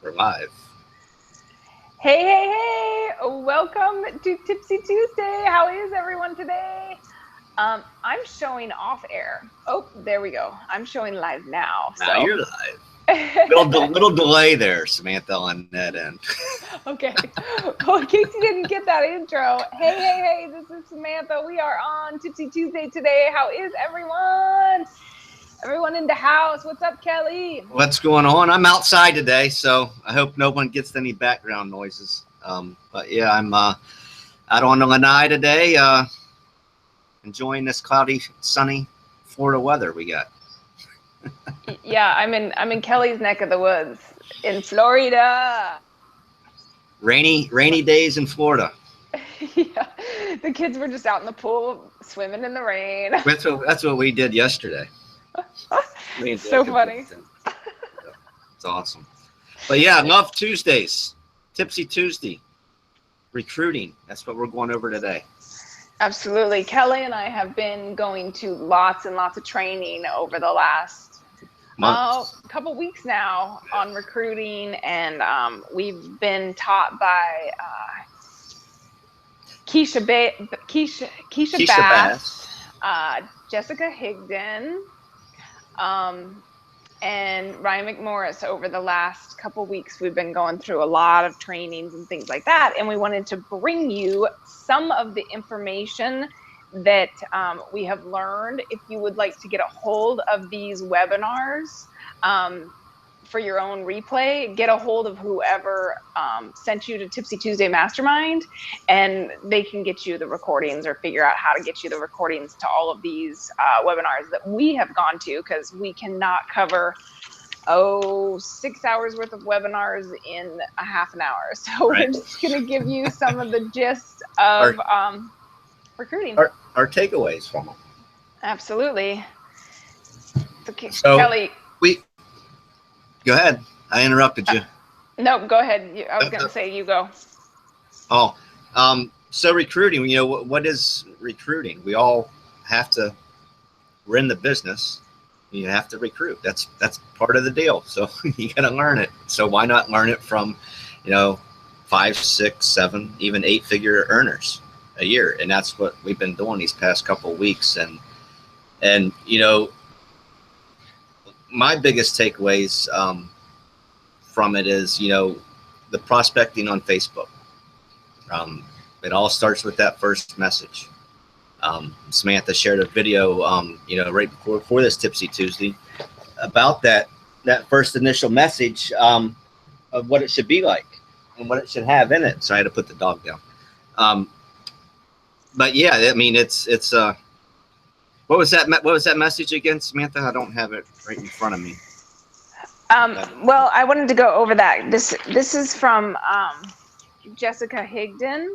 We're live. Hey, hey, hey! Welcome to Tipsy Tuesday. How is everyone today? I'm showing off air. Oh, there we go. I'm showing live now. Now So, you're live. Little delay there, Samantha, on that end. okay. Well, in case you didn't get that intro, hey, hey, hey! This is Samantha. We are on Tipsy Tuesday today. How is everyone? Everyone in the house. What's up, Kelly? What's going on? I'm outside today, so I hope no one gets any background noises. But yeah, I'm out on the lanai today, enjoying this cloudy, sunny Florida weather we got. Yeah, I'm in Kelly's neck of the woods in Florida. Rainy days in Florida. Yeah, the kids were just out in the pool swimming in the rain. That's what we did yesterday. Me and So Jacob did funny. the same. Yeah, it's awesome. But yeah, love Tuesdays, Tipsy Tuesday, recruiting. That's what we're going over today. Absolutely. Kelly and I have been going to lots and lots of training over the last couple weeks now on recruiting, and we've been taught by Keisha Bass, Jessica Higdon, and Ryan McMorris. Over the last couple weeks, we've been going through a lot of trainings and things like that, and we wanted to bring you some of the information that we have learned. If you would like to get a hold of these webinars for your own replay, get a hold of whoever sent you to Tipsy Tuesday Mastermind, and they can get you the recordings or figure out how to get you the recordings to all of these webinars that we have gone to, because we cannot cover 6 hours worth of webinars in a half an hour. So Right. we're just going to give you some of the gist of recruiting. Our takeaways from them. Absolutely. So Kelly, go ahead. I interrupted you. No, go ahead. I was going to say you go. Oh, so recruiting. What is recruiting? We all have to. We're in the business. You have to recruit. That's part of the deal. So you got to learn it. So why not learn it from, 5, 6, 7, even 8-figure earners a year? And that's what we've been doing these past couple of weeks. And my biggest takeaways from it is, the prospecting on Facebook. It all starts with that first message. Samantha shared a video, right before this Tipsy Tuesday about that first initial message of what it should be like and what it should have in it. So I had to put the dog down. But yeah, I mean, it's what was that message again, Samantha? I don't have it right in front of me. Well, I wanted to go over that. This is from Jessica Higdon,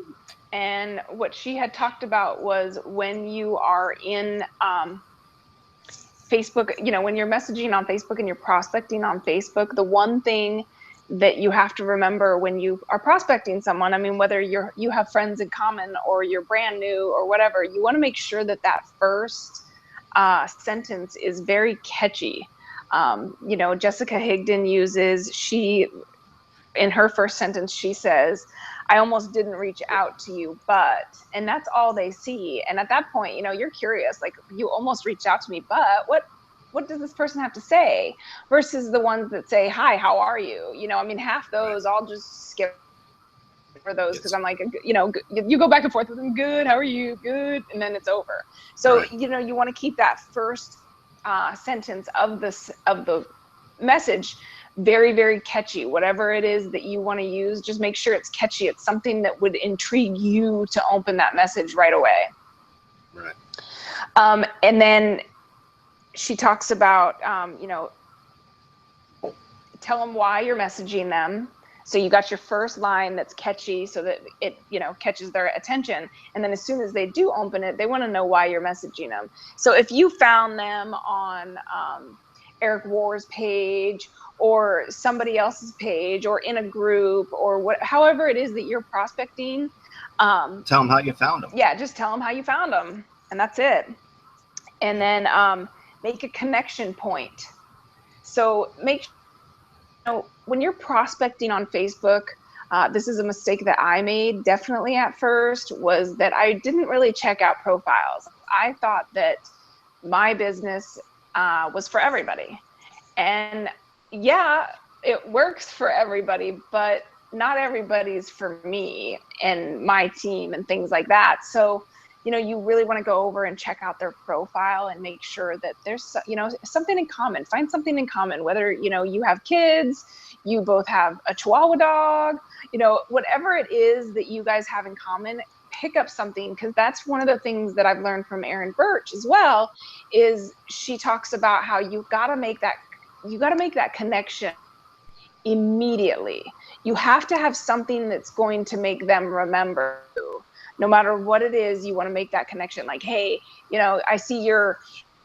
and what she had talked about was when you are in Facebook, when you're messaging on Facebook and you're prospecting on Facebook, the one thing that you have to remember when you are prospecting someone, I mean, whether you have friends in common or you're brand new or whatever, you want to make sure that first sentence is very catchy. Jessica Higdon in her first sentence, she says, "I almost didn't reach out to you, but," and that's all they see. And at that point, you're curious, like, you almost reached out to me, but what does this person have to say? Versus the ones that say, "Hi, how are you?" Half those I'll just skip for those, because I'm like, you go back and forth with them, "Good, how are you?" "Good," and then it's over. So, Right. you want to keep that first sentence of the message very, very catchy. Whatever it is that you want to use, just make sure it's catchy. It's something that would intrigue you to open that message right away. Right. And then she talks about, tell them why you're messaging them. So you got your first line that's catchy so that it, catches their attention. And then as soon as they do open it, they want to know why you're messaging them. So if you found them on Eric Ward's page or somebody else's page or in a group or however it is that you're prospecting, tell them how you found them. Yeah, just tell them how you found them, and that's it. And then make a connection point. So make know, when you're prospecting on Facebook, this is a mistake that I made definitely at first, was that I didn't really check out profiles. I thought that my business was for everybody. And yeah, it works for everybody, but not everybody's for me and my team and things like that. So, you know, you really want to go over and check out their profile and make sure that there's, you know, something in common. Find something in common, whether, you know, you have kids, you both have a Chihuahua dog, you know, whatever it is that you guys have in common, pick up something, because that's one of the things that I've learned from Erin Birch as well, is she talks about how you got to make that connection immediately. You have to have something that's going to make them remember you. No matter what it is, you want to make that connection. Like, hey, you know, I see you're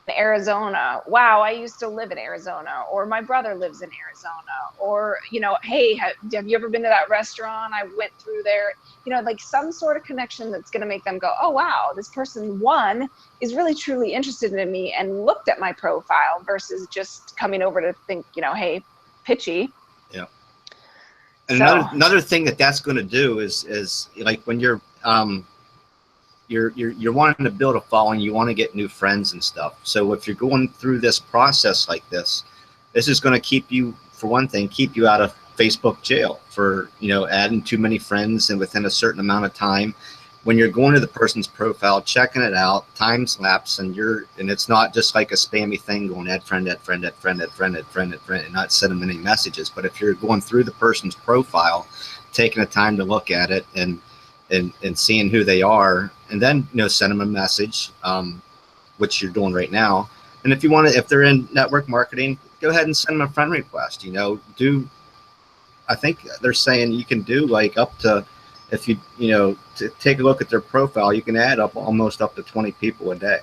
in Arizona. Wow, I used to live in Arizona. Or my brother lives in Arizona. Or, you know, hey, have you ever been to that restaurant? I went through there. You know, like some sort of connection that's going to make them go, oh, wow, this person, one, is really truly interested in me and looked at my profile versus just coming over to think, you know, hey, pitchy. Yeah. And so, another thing that's going to do is like when you're wanting to build a following, you want to get new friends and stuff. So if you're going through this process like this is going to keep you, for one thing, keep you out of Facebook jail for, you know, adding too many friends and within a certain amount of time. When you're going to the person's profile, checking it out, time's lapse, and it's not just like a spammy thing going add friend, add friend, add friend, add friend, add friend, add friend, and not send them any messages. But if you're going through the person's profile, taking the time to look at it and seeing who they are, and then, you know, send them a message, which you're doing right now. And if you want to, if they're in network marketing, go ahead and send them a friend request. You know, I think they're saying you can do like up to, if you know, to take a look at their profile, you can add up almost up to 20 people a day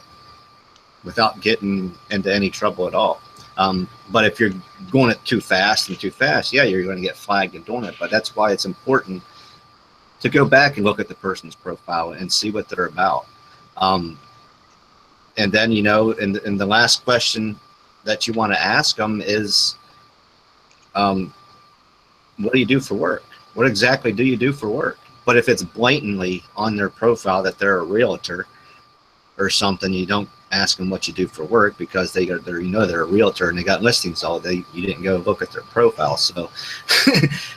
without getting into any trouble at all. But if you're going it too fast, yeah, you're going to get flagged in doing it. But that's why it's important to go back and look at the person's profile and see what they're about. And then, you know, and the last question that you want to ask them is, what do you do for work? What exactly do you do for work? But if it's blatantly on their profile that they're a realtor or something, you don't ask them what you do for work, because they're you know, they're a realtor and they got listings all day. You didn't go look at their profile. So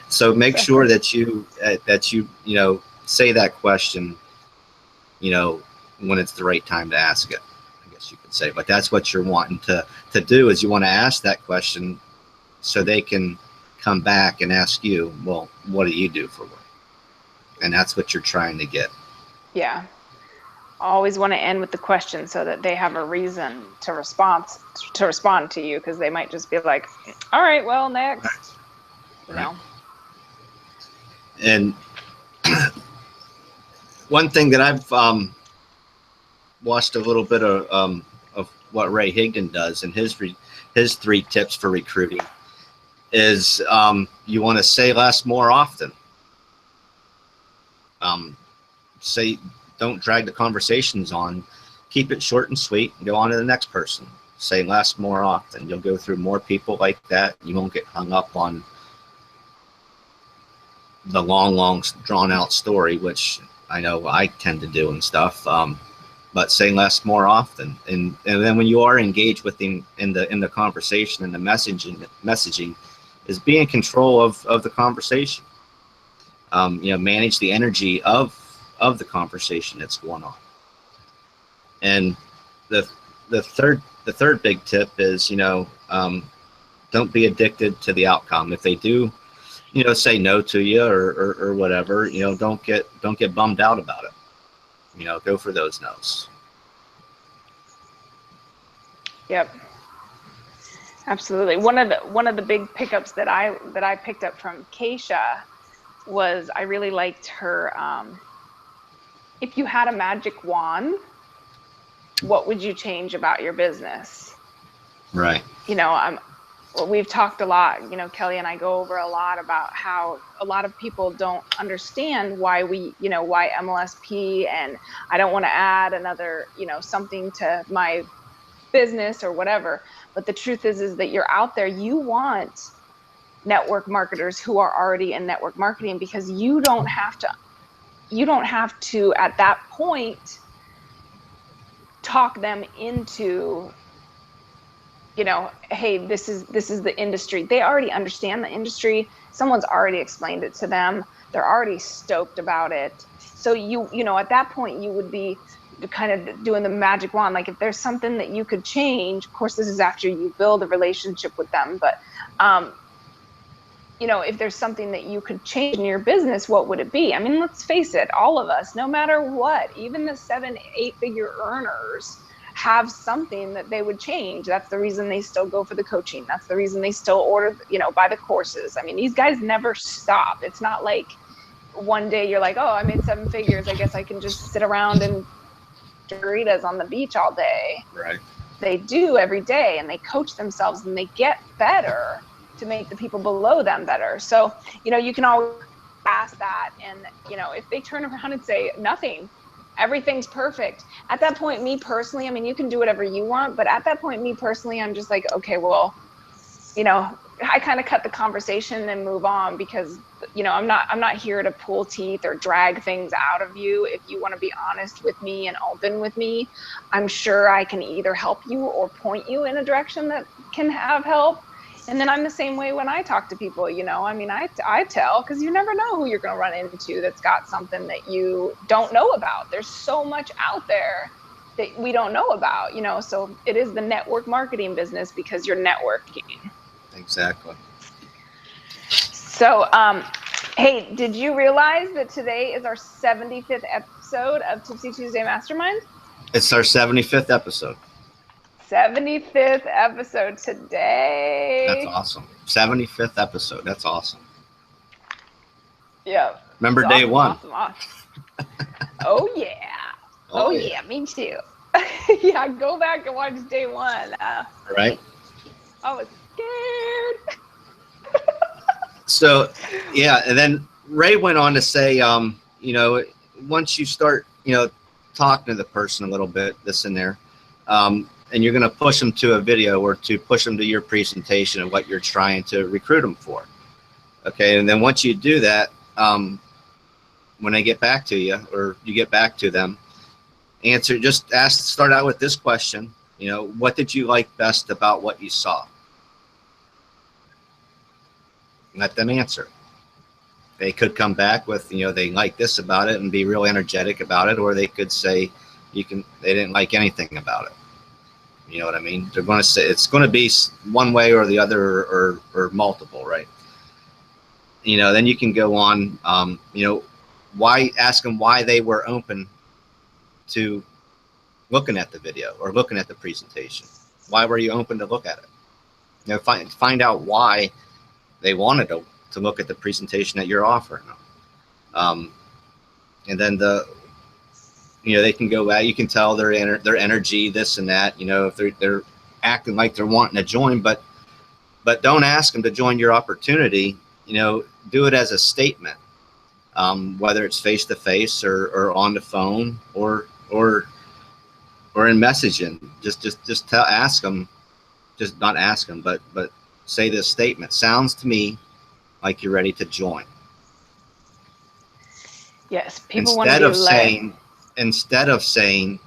so make sure that you you know, say that question, you know, when it's the right time to ask it, I guess you could say. But that's what you're wanting to do, is you want to ask that question so they can come back and ask you, well, what do you do for work? And that's what you're trying to get. Yeah. Always want to end with the question so that they have a reason to respond to you, because they might just be like, all right, well, next. You know. And one thing that I've watched a little bit of what Ray Higdon does, and his 3 tips for recruiting is, you want to say less more often. Say, don't drag the conversations on. Keep it short and sweet and go on to the next person. Say less more often. You'll go through more people like that. You won't get hung up on the long drawn out story, which I know I tend to do and stuff. But say less more often. And then when you are engaged with them in the conversation and the messaging is be in control of the conversation. You know, manage the energy of the conversation that's going on. And the third big tip is, you know, don't be addicted to the outcome. If they do, you know, say no to you or whatever, you know, don't get bummed out about it. You know, go for those no's. Yep. Absolutely. One of the big pickups that I picked up from Keisha was, I really liked her, if you had a magic wand, what would you change about your business? Right. You know, we've talked a lot, you know, Kelly and I go over a lot about how a lot of people don't understand why why MLSP, and I don't want to add another, you know, something to my business or whatever. But the truth is that you're out there, you want network marketers who are already in network marketing, because you don't have to at that point talk them into, you know, hey, this is the industry. They already understand the industry. Someone's already explained it to them. They're already stoked about it. So you know, at that point you would be kind of doing the magic wand. Like if there's something that you could change, of course this is after you build a relationship with them, but you know, if there's something that you could change in your business, what would it be? I mean, let's face it, all of us, no matter what, even the 7-8 figure earners have something that they would change. That's the reason they still go for the coaching. That's the reason they still order, you know, buy the courses. I mean, these guys never stop. It's not like one day you're like, oh, I made 7 figures, I guess I can just sit around and Doritos on the beach all day. Right. They do every day, and they coach themselves and they get better to make the people below them better. So, you know, you can always ask that, and, you know, if they turn around and say nothing, everything's perfect, at that point, me personally, I mean, you can do whatever you want, but at that point, me personally, I'm just like, okay, well, you know, I kind of cut the conversation and move on, because, you know, I'm not here to pull teeth or drag things out of you. If you want to be honest with me and open with me, I'm sure I can either help you or point you in a direction that can have help. And then I'm the same way when I talk to people, you know, I mean, I tell, because you never know who you're going to run into that's got something that you don't know about. There's so much out there that we don't know about, you know, so it is the network marketing business, because you're networking. Exactly. So, hey, did you realize that today is our 75th episode of Tipsy Tuesday Mastermind? It's our 75th episode. 75th episode today. That's awesome. 75th episode. That's awesome. Yeah. Remember day one? Awesome. Oh, yeah. Oh, yeah. Me too. Yeah, go back and watch day one. Right. I was scared. So, yeah, and then Ray went on to say, you know, once you start, you know, talking to the person a little bit, this and there, and you're going to push them to a video or to push them to your presentation of what you're trying to recruit them for. Okay, and then once you do that, when they get back to you, or you get back to them, start out with this question, you know, what did you like best about what you saw? Let them answer. They could come back with, you know, they like this about it and be real energetic about it, or they could say they didn't like anything about it. You know what I mean? They're going to say it's going to be one way or the other, or multiple, right? You know, then you can go on, you know, ask them why they were open to looking at the video or looking at the presentation. Why were you open to look at it? You know, find out why they wanted to look at the presentation that you're offering them. And then you know, they can go out, you can tell their energy, this and that, you know, if they're acting like they're wanting to join, but don't ask them to join your opportunity. You know, do it as a statement, whether it's face to face or on the phone or in messaging. Ask them, just not ask them, but say this statement: sounds to me like you're ready to join. Yes, people want to be led. Instead of saying,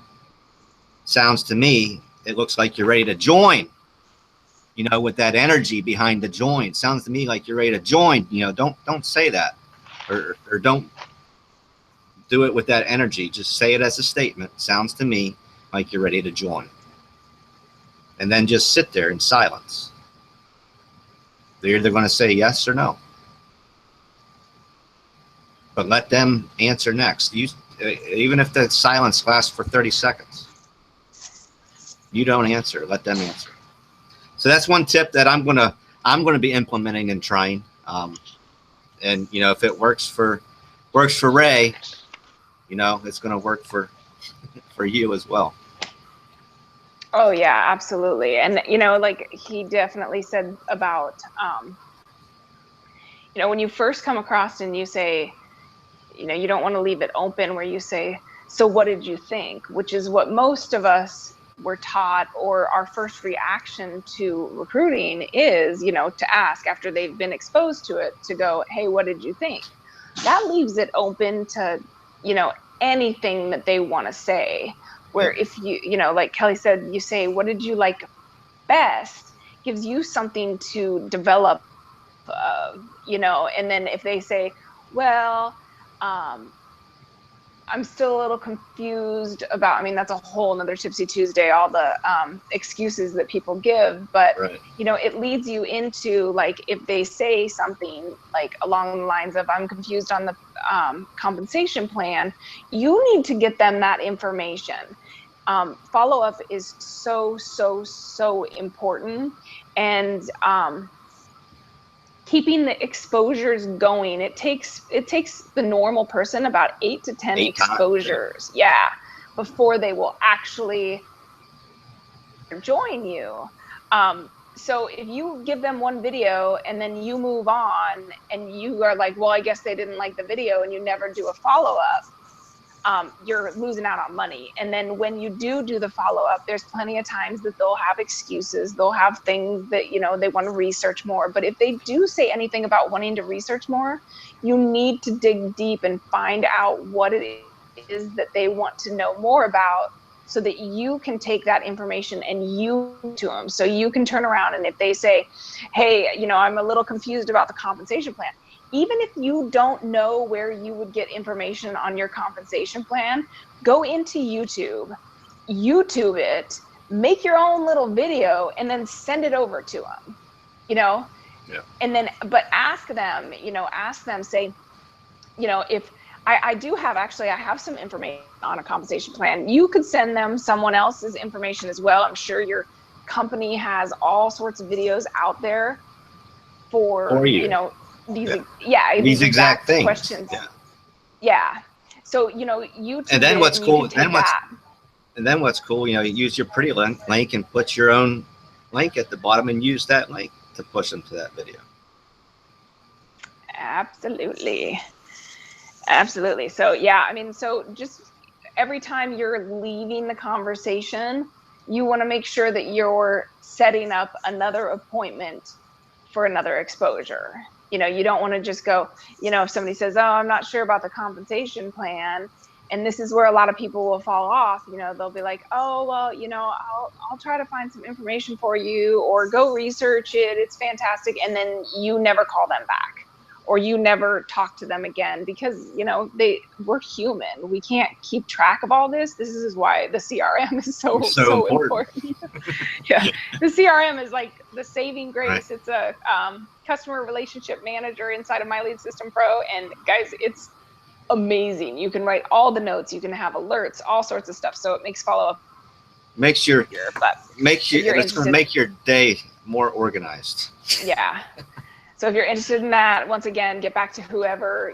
sounds to me, it looks like you're ready to join. You know, with that energy behind the join. Sounds to me like you're ready to join. You know, don't say that, or don't do it with that energy. Just say it as a statement. Sounds to me like you're ready to join. And then just sit there in silence. They're either going to say yes or no. But let them answer next. Even if the silence lasts for 30 seconds, you don't answer. Let them answer. So that's one tip that I'm gonna be implementing and trying. And you know, if it works for Ray, you know, it's gonna work for you as well. Oh yeah, absolutely. And you know, like he definitely said about you know, when you first come across and you say, you know, you don't want to leave it open where you say, so what did you think? Which is what most of us we're taught, or our first reaction to recruiting is, to ask after they've been exposed to it, to go, hey, what did you think? That leaves it open to, anything that they want to say. Where if like Kelly said, you say, what did you like best, gives you something to develop, and then if they say, well, I'm still a little confused about, that's a whole nother Tipsy Tuesday, all the excuses that people give, but right. It leads you into, like, if they say something like along the lines of, I'm confused on the compensation plan, you need to get them that information. Follow-up is so, so, so important. And keeping the exposures going, it takes the normal person about 8 to 10 exposures, before they will actually join you. So if you give them one video and then you move on and you are like, well, I guess they didn't like the video, and you never do a follow-up, you're losing out on money. And then when you do the follow-up, there's plenty of times that they'll have excuses. They'll have things that, they want to research more. But if they do say anything about wanting to research more, you need to dig deep and find out what it is that they want to know more about, so that you can take that information and you to them. So you can turn around, and if they say, hey, I'm a little confused about the compensation plan, even if you don't know where you would get information on your compensation plan, go into YouTube it, make your own little video, and then send it over to them, And then, but ask them, say, if I do have, actually, I have some information on a compensation plan. You could send them someone else's information as well. I'm sure your company has all sorts of videos out there for you. These exact things. Questions. So, YouTube. And then what's cool, and then what's cool, you use your pretty link and put your own link at the bottom and use that link to push them to that video. Absolutely. So, so just every time you're leaving the conversation, you want to make sure that you're setting up another appointment for another exposure. You don't want to just go, if somebody says, oh, I'm not sure about the compensation plan, and this is where a lot of people will fall off, they'll be like, oh, well, I'll try to find some information for you, or go research it, it's fantastic, and then you never call them back, or you never talk to them again, because we're human. We can't keep track of all this. This is why the CRM is so important. The CRM is like the saving grace. Right. It's a customer relationship manager inside of My Lead System Pro, and guys, it's amazing. You can write all the notes, you can have alerts, all sorts of stuff. So it makes follow-up. It's going to make your day more organized. Yeah. So if you're interested in that, once again, get back to whoever,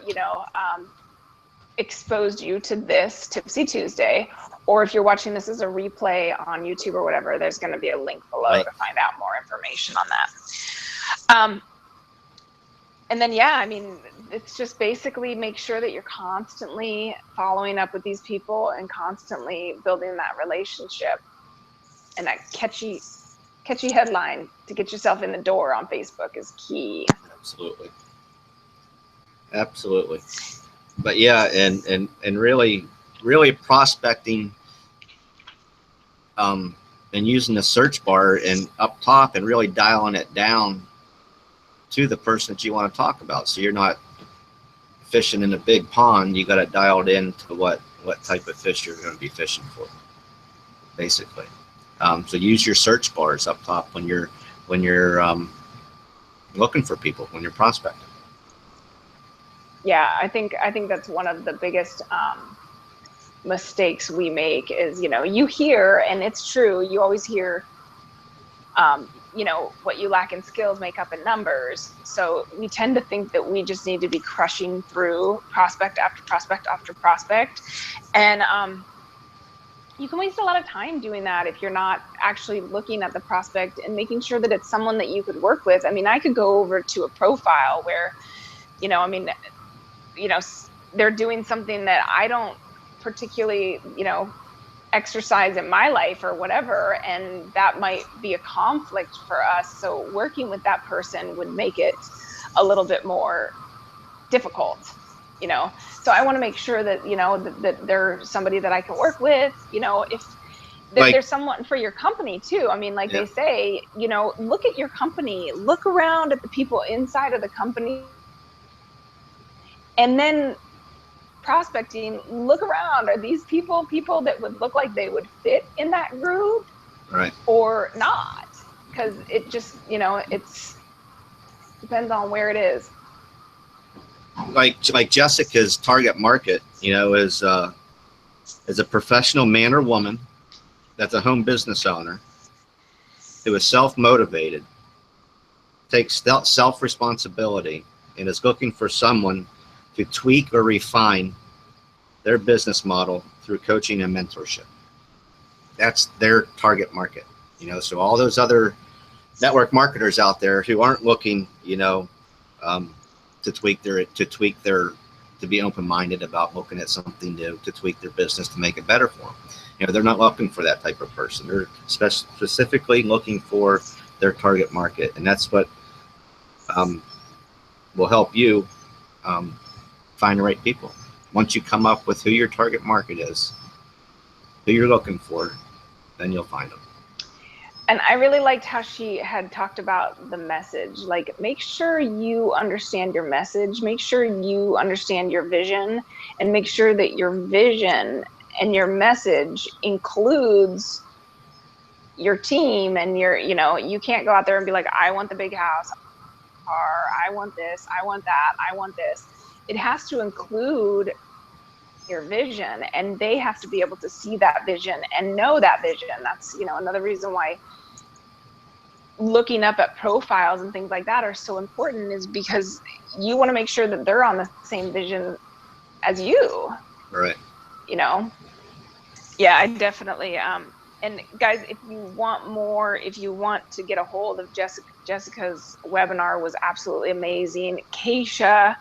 exposed you to this Tipsy Tuesday, or if you're watching this as a replay on YouTube or whatever, there's going to be a link below to find out more information on that. And then, it's just basically make sure that you're constantly following up with these people and constantly building that relationship, and that catchy headline to get yourself in the door on Facebook is key. Absolutely. But and really prospecting, and using the search bar and up top and really dialing it down to the person that you want to talk about. So you're not fishing in a big pond. You got it dialed in to what type of fish you're going to be fishing for, basically. So use your search bars up top when you're looking for people, when you're prospecting. Yeah, I think that's one of the biggest mistakes we make is, you hear, and it's true, you always hear, what you lack in skills make up in numbers. So we tend to think that we just need to be crushing through prospect after prospect after prospect. And you can waste a lot of time doing that if you're not actually looking at the prospect and making sure that it's someone that you could work with. I could go over to a profile where, they're doing something that I don't particularly, exercise in my life or whatever, and that might be a conflict for us. So working with that person would make it a little bit more difficult, you know. So I want to make sure that, you know, that they're somebody that I can work with, you know, if Like, there's someone for your company too. I mean, like yeah. they say, you know, look at your company, look around at the people inside of the company, and then prospecting, look around. Are these people that would look like they would fit in that group Right. or not? Because it just, you know, it's depends on where it is. Like Jessica's target market, you know, is a professional man or woman that's a home business owner who is self-motivated, takes self-responsibility, and is looking for someone to tweak or refine their business model through coaching and mentorship. That's their target market, you know. So all those other network marketers out there who aren't looking, you know, to be open-minded about looking at something new, to tweak their business to make it better for them. You know, they're not looking for that type of person. They're specifically looking for their target market, and that's what will help you find the right people. Once you come up with who your target market is, who you're looking for, then you'll find them. And I really liked how she had talked about the message. Like, make sure you understand your message, make sure you understand your vision, and make sure that your vision and your message includes your team and your, you know, you can't go out there and be like, I want the big house, or I want this, I want that, I want this. It has to include your vision, and they have to be able to see that vision and know that vision. That's, you know, another reason why looking up at profiles and things like that are so important, is because you want to make sure that they're on the same vision as you. Right. You know? Yeah, I definitely, and guys, if you want more, if you want to get a hold of Jessica's webinar was absolutely amazing. Keisha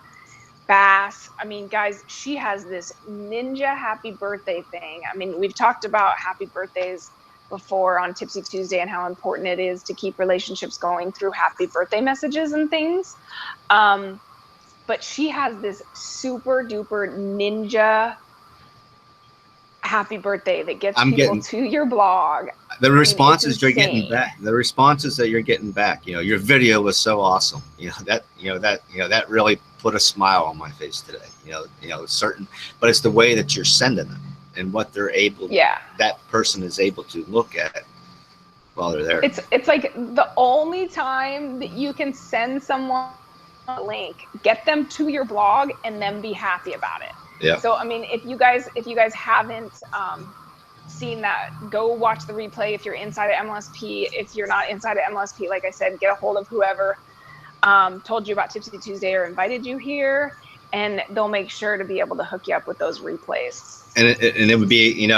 Bass, I mean, guys, she has this ninja happy birthday thing. I mean, we've talked about happy birthdays before on Tipsy Tuesday and how important it is to keep relationships going through happy birthday messages and things. But she has this super duper ninja happy birthday that gets people to your blog. The responses you're getting back, you know, your video was so awesome. That really put a smile on my face today. But it's the way that you're sending them and what they're able, that person is able to look at while they're there. It's like the only time that you can send someone a link, get them to your blog, and then be happy about it. Yeah. So I mean, if you guys haven't seen that, go watch the replay. If you're inside of MLSP, if you're not inside of MLSP, like I said, get a hold of whoever told you about Tipsy Tuesday or invited you here, and they'll make sure to be able to hook you up with those replays. And it would be,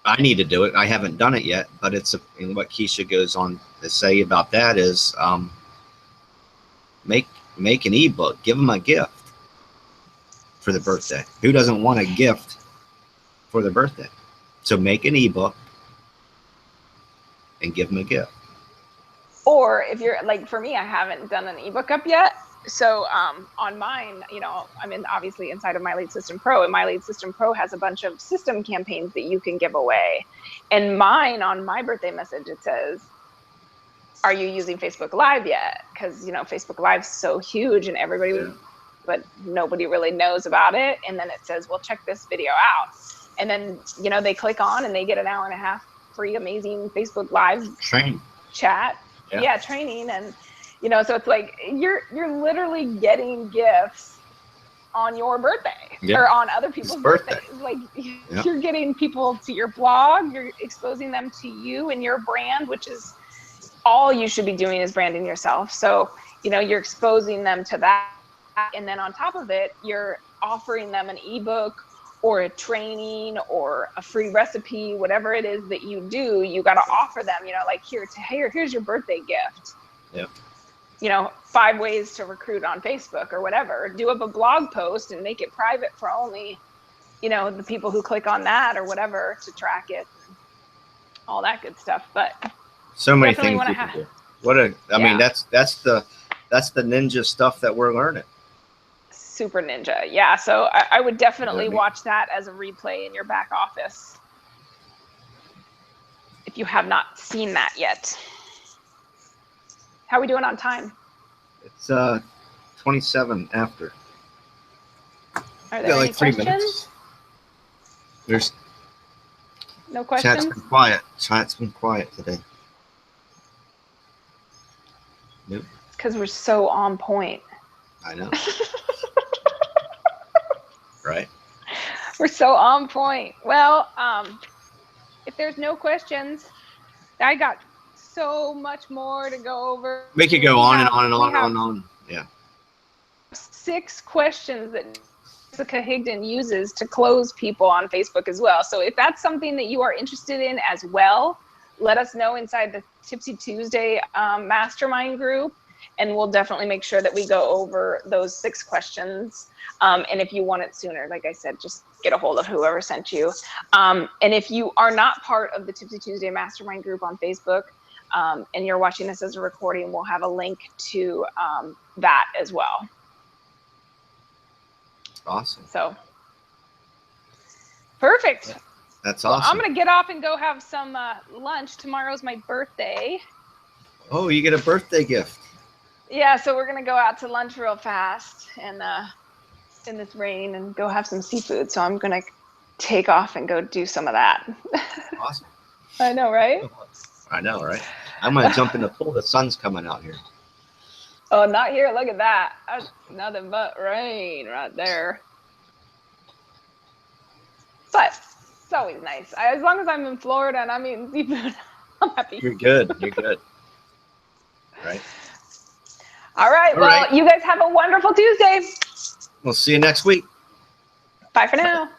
I need to do it. I haven't done it yet, but and what Keisha goes on to say about that is make an ebook, give them a gift for the birthday. Who doesn't want a gift for the birthday? So make an ebook and give them a gift. Or if you're like, for me, I haven't done an ebook up yet. So on mine, I'm obviously inside of My Lead System Pro, and My Lead System Pro has a bunch of system campaigns that you can give away. And mine, on my birthday message, it says, are you using Facebook Live yet? Because, Facebook Live's so huge and everybody, but nobody really knows about it. And then it says, well, check this video out. And then, they click on and they get an hour and a half free, amazing Facebook Live training chat. Yeah, training. And, so it's like, you're literally getting gifts on your birthday or on other people's birthdays. Like you're getting people to your blog, you're exposing them to you and your brand, which is all you should be doing, is branding yourself. So, you're exposing them to that. And then on top of it, you're offering them an ebook or a training or a free recipe, whatever it is that you do, you got to offer them, like here's your birthday gift. Yeah. 5 ways to recruit on Facebook or whatever. Do up a blog post and make it private for only you know, the people who click on that or whatever to track it, and all that good stuff. But so many definitely things wanna we can do. I mean, Yeah. that's the ninja stuff that we're learning. Super Ninja. Yeah. So I would definitely You know what I mean? watch that as a replay in your back office if you have not seen that yet. How are we doing on time? It's 27 after. Are there any questions? There's No chat's questions? been quiet. Chat's been quiet today. Nope. Because we're so on point. I know. Right. We're so on point. Well, if there's no questions, I got so much more to go over. We could go on and on and on and on. Yeah. 6 questions that Jessica Higdon uses to close people on Facebook as well. So if that's something that you are interested in as well, let us know inside the Tipsy Tuesday mastermind group, and we'll definitely make sure that we go over those 6 questions. And if you want it sooner, like I said, just get a hold of whoever sent you. And if you are not part of the Tipsy Tuesday mastermind group on Facebook, and you're watching this as a recording, we'll have a link to that as well. Awesome. So perfect. That's Well, awesome. I'm gonna get off and go have some lunch. Tomorrow's my birthday. Oh, you get a birthday gift. Yeah, so we're gonna go out to lunch real fast and in this rain and go have some seafood. So I'm gonna take off and go do some of that. Awesome. I know, right? I know, right? I'm gonna jump in the pool. The sun's coming out here. Oh, not here. Look at that. That's nothing but rain right there. But it's always nice. As long as I'm in Florida and I'm eating seafood, I'm happy. You're good. You're good. Right. All right. All Well, right. you guys have a wonderful Tuesday. We'll see you next week. Bye for now.